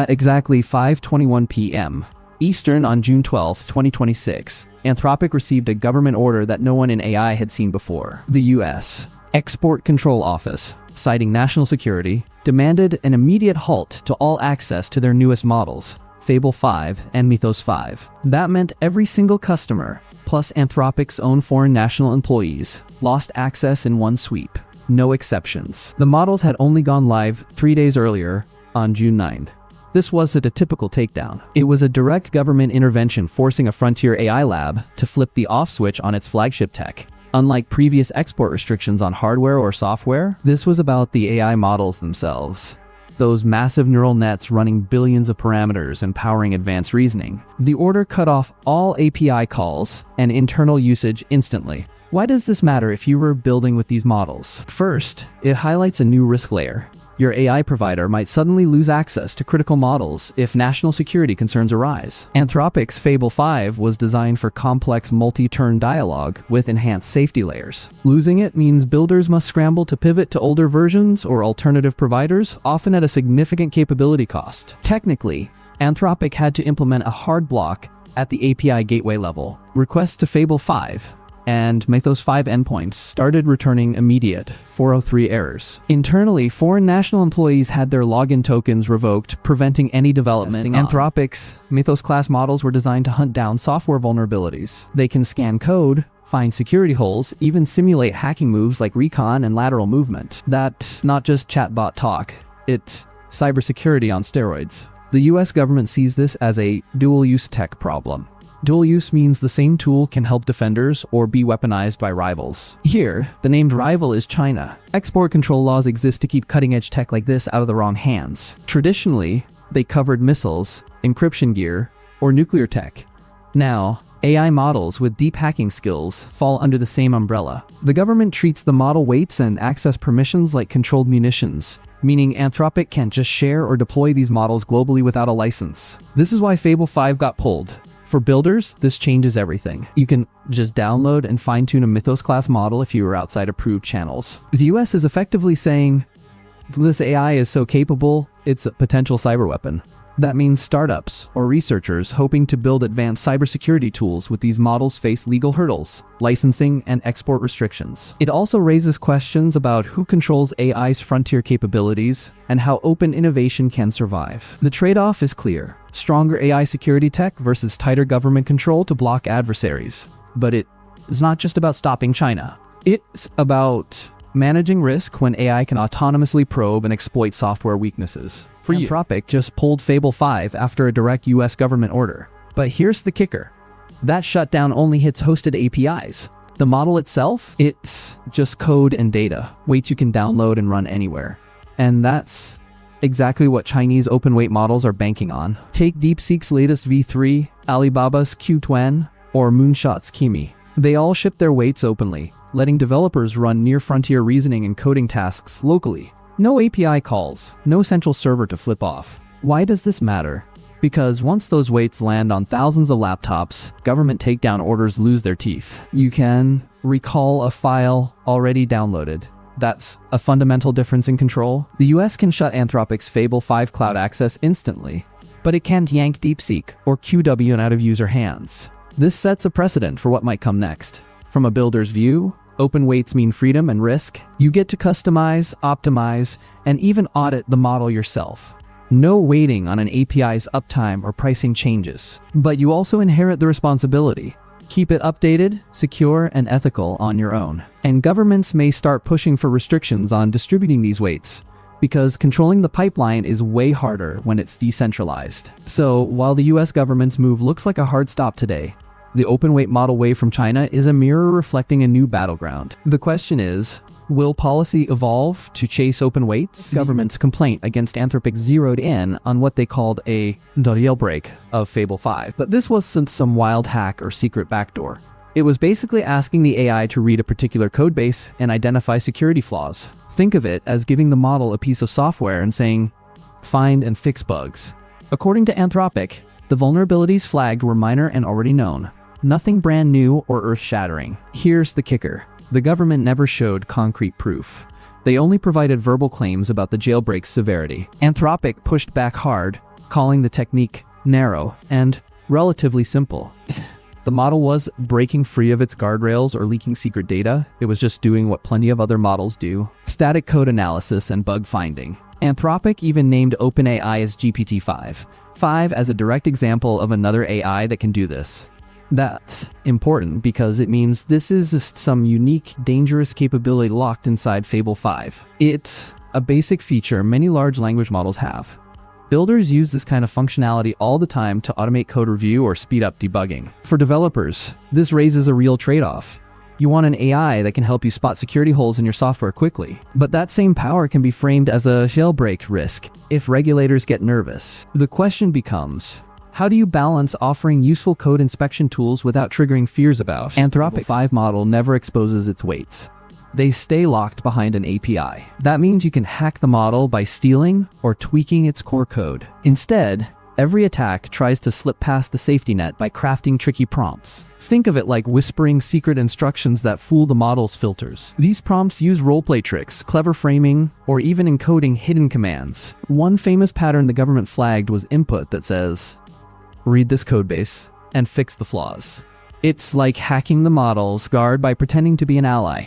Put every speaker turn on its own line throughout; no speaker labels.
At exactly 5:21 p.m. Eastern on June 12, 2026, Anthropic received a government order that no one in AI had seen before. The U.S. Export Control Office, citing national security, demanded an immediate halt to all access to their newest models, Fable 5 and Mythos 5. That meant every single customer, plus Anthropic's own foreign national employees, lost access in one sweep. No exceptions. The models had only gone live 3 days earlier, on June 9. This wasn't a typical takedown. It was a direct government intervention forcing a frontier AI lab to flip the off switch on its flagship tech. Unlike previous export restrictions on hardware or software, this was about the AI models themselves. Those massive neural nets running billions of parameters and powering advanced reasoning. The order cut off all API calls and internal usage instantly. Why does this matter if you were building with these models? First, it highlights a new risk layer. Your AI provider might suddenly lose access to critical models if national security concerns arise. Anthropic's Fable 5 was designed for complex multi-turn dialogue with enhanced safety layers. Losing it means builders must scramble to pivot to older versions or alternative providers, often at a significant capability cost. Technically, Anthropic had to implement a hard block at the API gateway level. Requests to Fable 5 and Mythos 5 endpoints started returning immediate 403 errors. Internally, foreign national employees had their login tokens revoked, preventing any development. Anthropic's Mythos class models were designed to hunt down software vulnerabilities. They can scan code, find security holes, even simulate hacking moves like recon and lateral movement. That's not just chatbot talk, it's cybersecurity on steroids. The US government sees this as a dual-use tech problem. Dual use means the same tool can help defenders or be weaponized by rivals. Here, the named rival is China. Export control laws exist to keep cutting-edge tech like this out of the wrong hands. Traditionally, they covered missiles, encryption gear, or nuclear tech. Now, AI models with deep hacking skills fall under the same umbrella. The government treats the model weights and access permissions like controlled munitions, meaning Anthropic can't just share or deploy these models globally without a license. This is why Fable 5 got pulled. For builders, this changes everything. You can just download and fine-tune a Mythos class model if you are outside approved channels. The US is effectively saying, this AI is so capable, it's a potential cyber weapon. That means startups or researchers hoping to build advanced cybersecurity tools with these models face legal hurdles, licensing, and export restrictions. It also raises questions about who controls AI's frontier capabilities and how open innovation can survive. The trade-off is clear: stronger AI security tech versus tighter government control to block adversaries. But it is not just about stopping China. It's about managing risk when AI can autonomously probe and exploit software weaknesses. Anthropic just pulled Fable 5 after a direct US government order. But here's the kicker. That shutdown only hits hosted APIs. The model itself, it's just code and data, weights you can download and run anywhere. And that's exactly what Chinese open-weight models are banking on. Take DeepSeek's latest V3, Alibaba's Qtwen, or Moonshot's Kimi. They all ship their weights openly, letting developers run near-frontier reasoning and coding tasks locally. No API calls, no central server to flip off. Why does this matter? Because once those weights land on thousands of laptops, government takedown orders lose their teeth. You can recall a file already downloaded. That's a fundamental difference in control. The US can shut Anthropic's Fable 5 cloud access instantly, but it can't yank DeepSeek or QW out of user hands. This sets a precedent for what might come next. From a builder's view, open weights mean freedom and risk. You get to customize, optimize, and even audit the model yourself. No waiting on an API's uptime or pricing changes. But you also inherit the responsibility. Keep it updated, secure, and ethical on your own. And governments may start pushing for restrictions on distributing these weights, because controlling the pipeline is way harder when it's decentralized. So while the US government's move looks like a hard stop today, the open-weight model wave from China is a mirror reflecting a new battleground. The question is, will policy evolve to chase open weights? The government's complaint against Anthropic zeroed in on what they called a jailbreak of Fable 5. But this wasn't some wild hack or secret backdoor. It was basically asking the AI to read a particular codebase and identify security flaws. Think of it as giving the model a piece of software and saying, find and fix bugs. According to Anthropic, the vulnerabilities flagged were minor and already known. Nothing brand new or earth-shattering. Here's the kicker. The government never showed concrete proof. They only provided verbal claims about the jailbreak's severity. Anthropic pushed back hard, calling the technique narrow and relatively simple. The model was breaking free of its guardrails or leaking secret data. It was just doing what plenty of other models do: static code analysis and bug finding. Anthropic even named OpenAI as GPT-5 as a direct example of another AI that can do this. That's important because it means this is some unique, dangerous capability locked inside Fable 5. It's a basic feature many large language models have. Builders use this kind of functionality all the time to automate code review or speed up debugging. For developers, this raises a real trade-off. You want an AI that can help you spot security holes in your software quickly. But that same power can be framed as a jailbreak risk if regulators get nervous. The question becomes, how do you balance offering useful code inspection tools without triggering fears about? Anthropic 5 model never exposes its weights. They stay locked behind an API. That means you can hack the model by stealing or tweaking its core code. Instead, every attack tries to slip past the safety net by crafting tricky prompts. Think of it like whispering secret instructions that fool the model's filters. These prompts use roleplay tricks, clever framing, or even encoding hidden commands. One famous pattern the government flagged was input that says, "Read this codebase and fix the flaws." It's like hacking the model's guard by pretending to be an ally.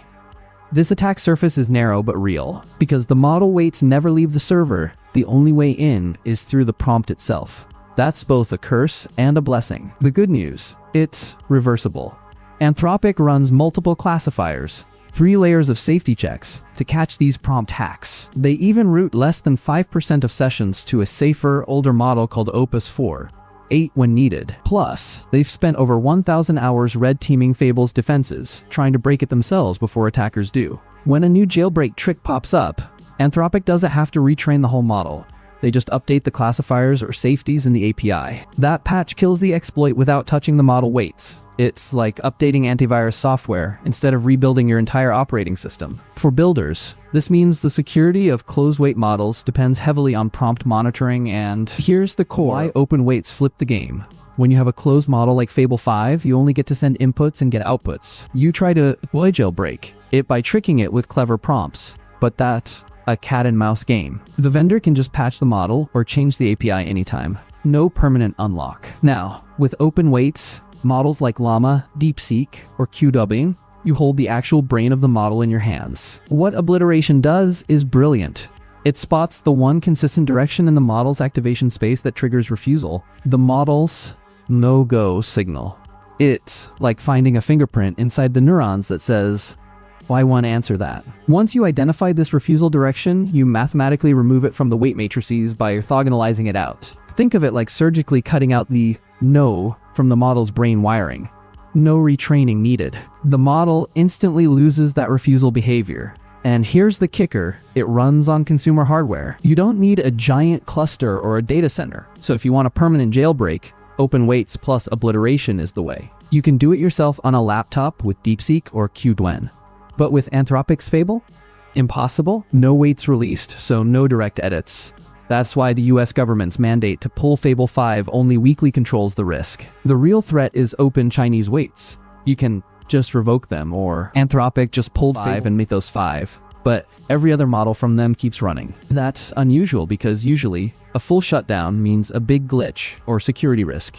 This attack surface is narrow but real. Because the model weights never leave the server, the only way in is through the prompt itself. That's both a curse and a blessing. The good news, it's reversible. Anthropic runs multiple classifiers, 3 layers of safety checks, to catch these prompt hacks. They even route less than 5% of sessions to a safer, older model called Opus 4. 8 when needed. Plus, they've spent over 1,000 hours red teaming Fable's defenses, trying to break it themselves before attackers do. When a new jailbreak trick pops up, Anthropic doesn't have to retrain the whole model. They just update the classifiers or safeties in the API. That patch kills the exploit without touching the model weights. It's like updating antivirus software instead of rebuilding your entire operating system. For builders, this means the security of closed-weight models depends heavily on prompt monitoring, and here's the core why open weights flip the game. When you have a closed model like Fable 5, you only get to send inputs and get outputs. You try to jailbreak it by tricking it with clever prompts, but that's a cat and mouse game. The vendor can just patch the model or change the API anytime. No permanent unlock. Now, with open weights, models like Llama, DeepSeek, or QW, you hold the actual brain of the model in your hands. What Abliteration does is brilliant. It spots the one consistent direction in the model's activation space that triggers refusal, the model's no-go signal. It's like finding a fingerprint inside the neurons that says, why won't answer that? Once you identify this refusal direction, you mathematically remove it from the weight matrices by orthogonalizing it out. Think of it like surgically cutting out the no from the model's brain wiring. No retraining needed. The model instantly loses that refusal behavior. And here's the kicker, it runs on consumer hardware. You don't need a giant cluster or a data center. So if you want a permanent jailbreak, open weights plus Abliteration is the way. You can do it yourself on a laptop with DeepSeek or QW. But with Anthropic's Fable? Impossible? No weights released, so no direct edits. That's why the US government's mandate to pull Fable 5 only weakly controls the risk. The real threat is open Chinese weights. You can just revoke them, or Anthropic just pulled 5 and Mythos 5, but every other model from them keeps running. That's unusual because usually, a full shutdown means a big glitch or security risk.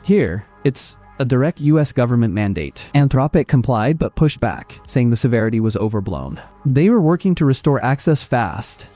Here, it's a direct US government mandate. Anthropic complied but pushed back, saying the severity was overblown. They were working to restore access fast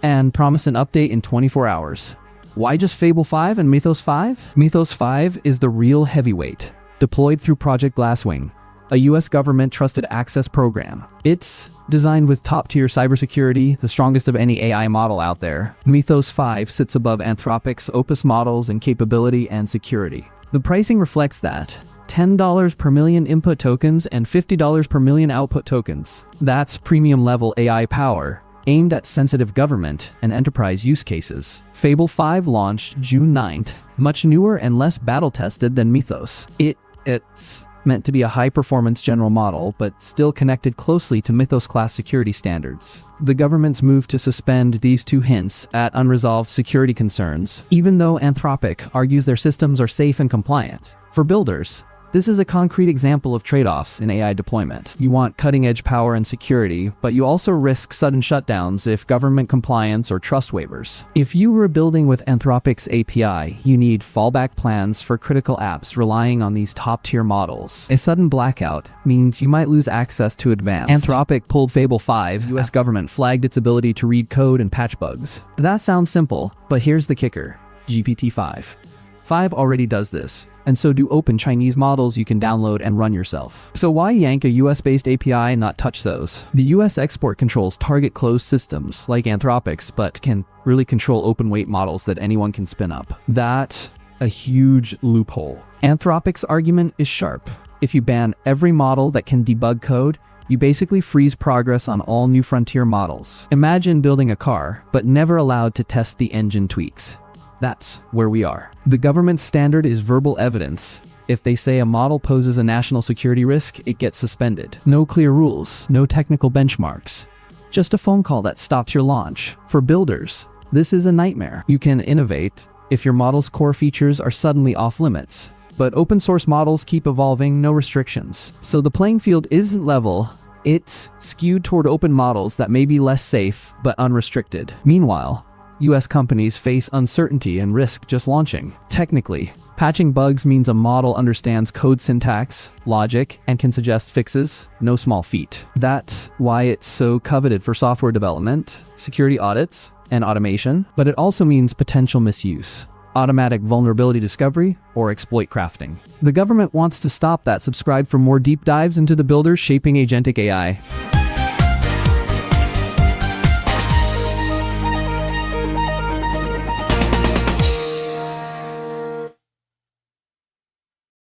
and promised an update in 24 hours. Why just Fable 5 and Mythos 5? Mythos 5 is the real heavyweight, deployed through Project Glasswing, a US government trusted access program. It's designed with top-tier cybersecurity, the strongest of any AI model out there. Mythos 5 sits above Anthropic's Opus models in capability and security. The pricing reflects that. $10 per million input tokens and $50 per million output tokens. That's premium level AI power, aimed at sensitive government and enterprise use cases. Fable 5 launched June 9th, much newer and less battle-tested than Mythos. It's meant to be a high-performance general model, but still connected closely to Mythos-class security standards. The government's move to suspend these two hints at unresolved security concerns, even though Anthropic argues their systems are safe and compliant. For builders, This is a concrete example of trade-offs in AI deployment. You want cutting-edge power and security, but you also risk sudden shutdowns if government compliance or trust waivers. If you were building with Anthropic's API, you need fallback plans for critical apps relying on these top-tier models. A sudden blackout means you might lose access to advanced. Anthropic pulled Fable 5. US government flagged its ability to read code and patch bugs. That sounds simple, but here's the kicker. GPT-5. 5 already does this, and so do open Chinese models you can download and run yourself. So why yank a US-based API and not touch those? The US export controls target closed systems like Anthropic's, but can really control open-weight models that anyone can spin up. That's a huge loophole. Anthropic's argument is sharp. If you ban every model that can debug code, you basically freeze progress on all new frontier models. Imagine building a car, but never allowed to test the engine tweaks. That's where we are. The government standard is verbal evidence. If they say a model poses a national security risk, it gets suspended. No clear rules, no technical benchmarks. Just a phone call that stops your launch. For builders, this is a nightmare. You can innovate if your model's core features are suddenly off limits. But open source models keep evolving, no restrictions. So the playing field isn't level. It's skewed toward open models that may be less safe, but unrestricted. Meanwhile, US companies face uncertainty and risk just launching. Technically, patching bugs means a model understands code syntax, logic, and can suggest fixes. No small feat. That's why it's so coveted for software development, security audits, and automation, but it also means potential misuse. Automatic vulnerability discovery, or exploit crafting. The government wants to stop that. Subscribe for more deep dives into the builders shaping agentic AI.